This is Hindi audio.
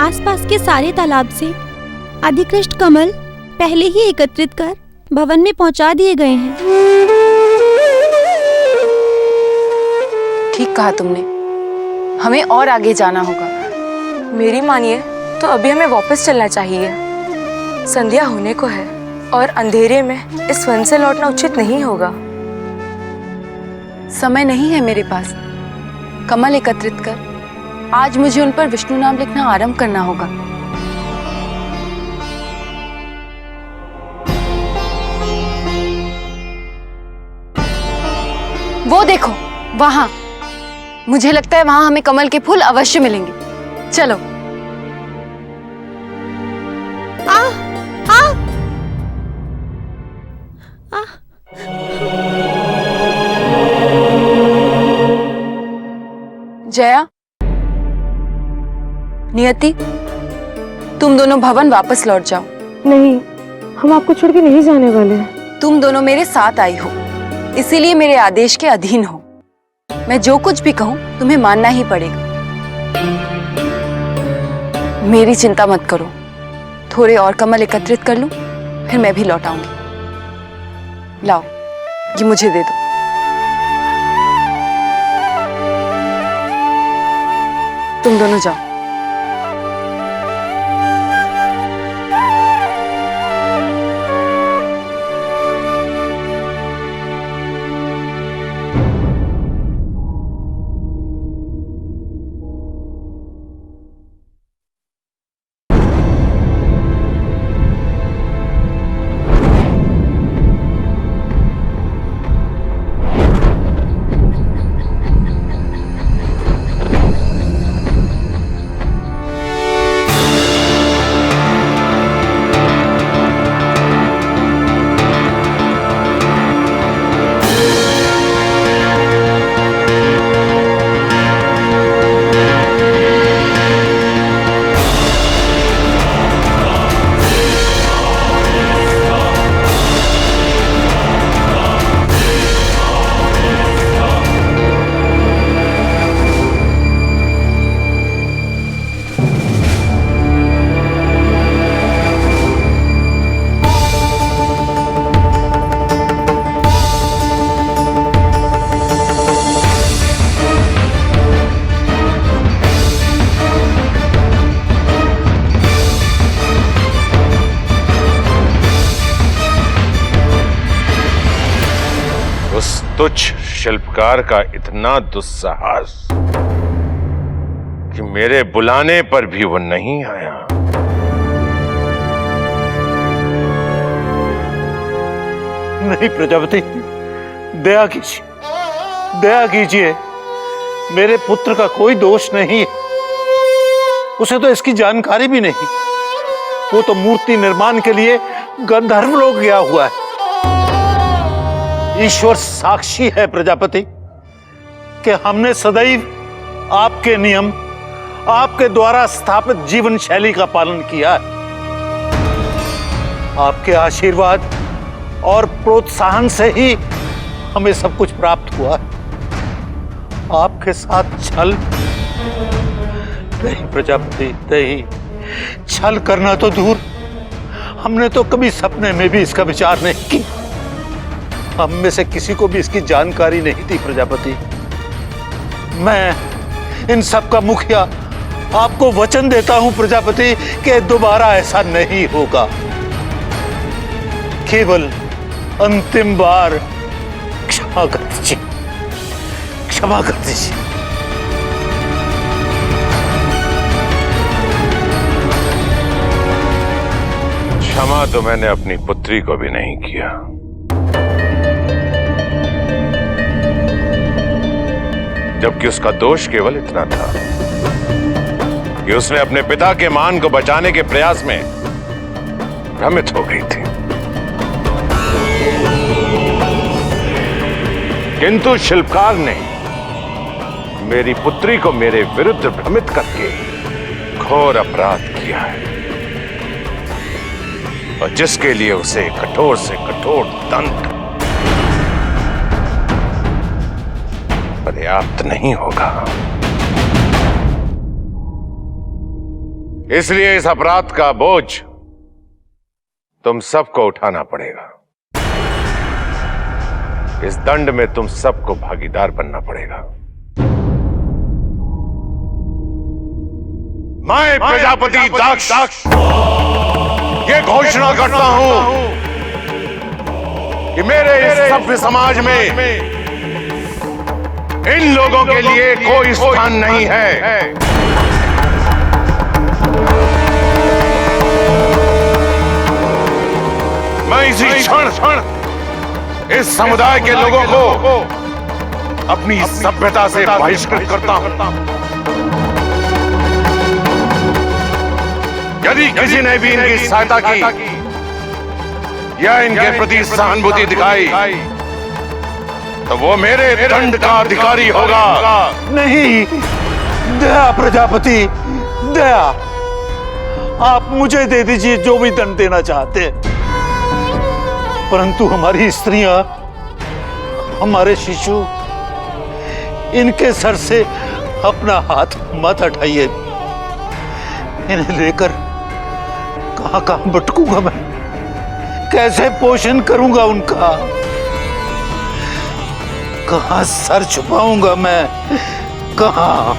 आसपास के सारे तालाब से अधिकृष्ट कमल पहले ही एकत्रित कर भवन में पहुंचा दिए गए हैं। ठीक कहा तुमने, हमें और आगे जाना होगा। मेरी मानिए तो अभी हमें वापस चलना चाहिए। संध्या होने को है और अंधेरे में इस वन से लौटना उचित नहीं होगा। समय नहीं है मेरे पास। कमल एकत्रित कर आज मुझे उन पर विष्णु नाम लिखना आरंभ करना होगा। वो देखो वहां, मुझे लगता है वहां हमें कमल के फूल अवश्य मिलेंगे। चलो। आ, आ, आ, जया, नियति, तुम दोनों भवन वापस लौट जाओ। नहीं, हम आपको छोड़ के नहीं जाने वाले हैं। तुम दोनों मेरे साथ आई हो, इसीलिए मेरे आदेश के अधीन हो। मैं जो कुछ भी कहूं तुम्हें मानना ही पड़ेगा। मेरी चिंता मत करो, थोड़े और कमल एकत्रित कर लूं, फिर मैं भी लौट आऊंगी। लाओ, ये मुझे दे दो। तुम दोनों जाओ। तुच्छ शिल्पकार का इतना दुस्साहस कि मेरे बुलाने पर भी वो नहीं आया। नहीं प्रजापति, दया कीजिए, दया कीजिए। मेरे पुत्र का कोई दोष नहीं, उसे तो इसकी जानकारी भी नहीं। वो तो मूर्ति निर्माण के लिए गंधर्व लोक गया हुआ है। ईश्वर साक्षी है प्रजापति कि हमने सदैव आपके नियम, आपके द्वारा स्थापित जीवन शैली का पालन किया है। आपके आशीर्वाद और प्रोत्साहन से ही हमें सब कुछ प्राप्त हुआ है। आपके साथ छल नहीं प्रजापति, नहीं। छल करना तो दूर, हमने तो कभी सपने में भी इसका विचार नहीं किया। हम में से किसी को भी इसकी जानकारी नहीं थी प्रजापति। मैं इन सब का मुखिया आपको वचन देता हूं प्रजापति कि दोबारा ऐसा नहीं होगा। केवल अंतिम बार क्षमा कर दीजिए, क्षमा कर दीजिए। क्षमा तो मैंने अपनी पुत्री को भी नहीं किया। जबकि उसका दोष केवल इतना था कि उसने अपने पिता के मान को बचाने के प्रयास में भ्रमित हो गई थी। किंतु शिल्पकार ने मेरी पुत्री को मेरे विरुद्ध भ्रमित करके घोर अपराध किया है, और जिसके लिए उसे कठोर से कठोर दंड पर्याप्त नहीं होगा। इसलिए इस अपराध का बोझ तुम सबको उठाना पड़ेगा। इस दंड में तुम सबको भागीदार बनना पड़ेगा। मैं प्रजापति दक्ष ये घोषणा करता हूं कि मेरे इस सभ्य समाज में इन लोगों के लिए कोई स्थान नहीं है। मैं इसी क्षण इस समुदाय के लोगों को अपनी सभ्यता से बहिष्कृत करता हूं। यदि किसी ने भी इनकी सहायता की या इनके प्रति सहानुभूति दिखाई तो वो मेरे दंड का अधिकारी होगा। नहीं, दया प्रजापति, दया। आप मुझे दे दीजिए जो भी दंड देना चाहते हैं, परंतु हमारी स्त्रियां, हमारे शिशु, इनके सर से अपना हाथ मत हटाइए। इन्हें लेकर कहां कहां भटकूंगा मैं, कैसे पोषण करूंगा उनका, कहां सर छुपाऊंगा मैं, कहां।